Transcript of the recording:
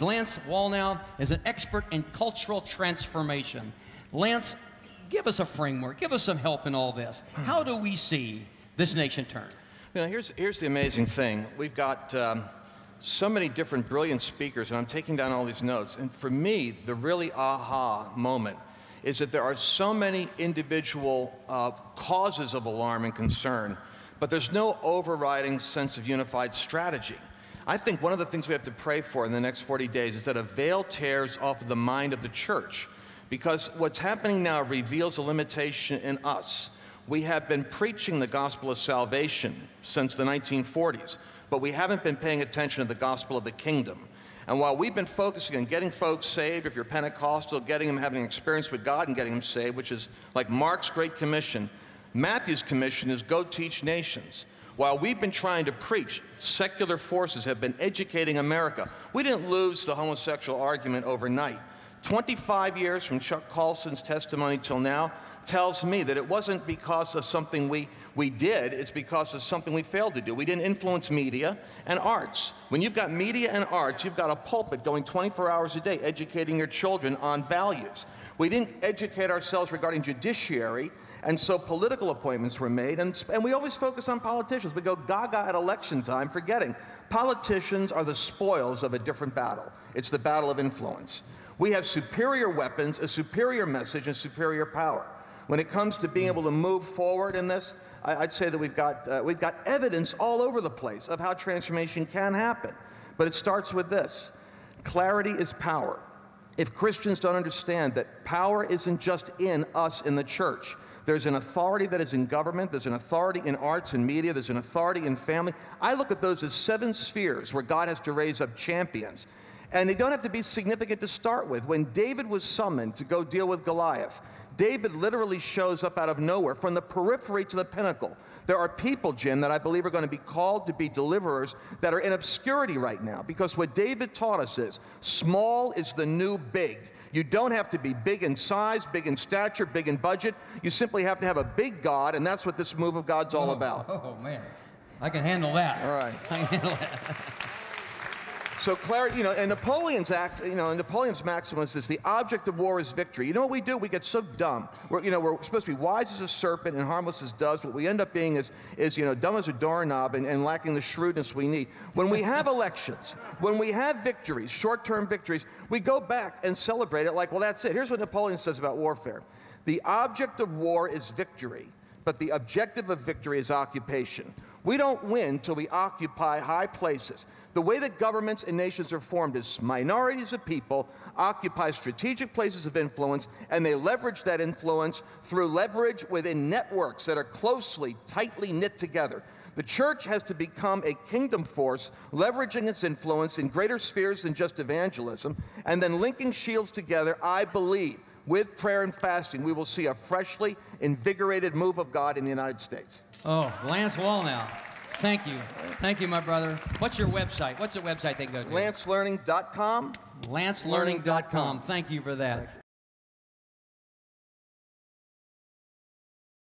Lance Walnau is an expert in cultural transformation. Lance, give us a framework, give us some help in all this. How do we see this nation turn? You know, here's the amazing thing. We've got so many different brilliant speakers, and I'm taking down all these notes. And for me, the really aha moment is that there are so many individual causes of alarm and concern, but there's no overriding sense of unified strategy. I think one of the things we have to pray for in the next 40 days is that a veil tears off of the mind of the church, because what's happening now reveals a limitation in us. We have been preaching the gospel of salvation since the 1940s, but we haven't been paying attention to the gospel of the kingdom. And while we've been focusing on getting folks saved, if you're Pentecostal, getting them having an experience with God and getting them saved, which is like Mark's Great Commission, Matthew's commission is go teach nations. While we've been trying to preach, secular forces have been educating America. We didn't lose the homosexual argument overnight. 25 years from Chuck Colson's testimony till now tells me that it wasn't because of something we did, it's because of something we failed to do. We didn't influence media and arts. When you've got media and arts, you've got a pulpit going 24 hours a day educating your children on values. We didn't educate ourselves regarding judiciary, and so political appointments were made, and we always focus on politicians. We go gaga at election time, forgetting politicians are the spoils of a different battle. It's the battle of influence. We have superior weapons, a superior message, and superior power. When it comes to being able to move forward in this, I'd say that we've got evidence all over the place of how transformation can happen. But it starts with this: clarity is power. If Christians don't understand that power isn't just in us in the church, there's an authority that is in government, there's an authority in arts and media, there's an authority in family. I look at those as 7 spheres where God has to raise up champions. And they don't have to be significant to start with. When David was summoned to go deal with Goliath, David literally shows up out of nowhere, from the periphery to the pinnacle. There are people, Jim, that I believe are going to be called to be deliverers that are in obscurity right now, because what David taught us is small is the new big. You don't have to be big in size, big in stature, big in budget. You simply have to have a big God, and that's what this move of God's all about. Oh, man. I can handle that. All right. I can handle that. So clarity, and Napoleon's maximus is the object of war is victory. You know what we do? We get so dumb. We're supposed to be wise as a serpent and harmless as doves. What we end up being is dumb as a doorknob and lacking the shrewdness we need. When we have elections, when we have victories, short-term victories, we go back and celebrate it like, well, that's it. Here's what Napoleon says about warfare. The object of war is victory, but the objective of victory is occupation. We don't win till we occupy high places. The way that governments and nations are formed is minorities of people occupy strategic places of influence, and they leverage that influence through leverage within networks that are closely, tightly knit together. The church has to become a kingdom force, leveraging its influence in greater spheres than just evangelism, and then linking shields together. I believe, with prayer and fasting, we will see a freshly invigorated move of God in the United States. Oh, Lance Walnau, thank you. Thank you, my brother. What's your website? What's the website they go to? LanceLearning.com. LanceLearning.com. Thank you for that.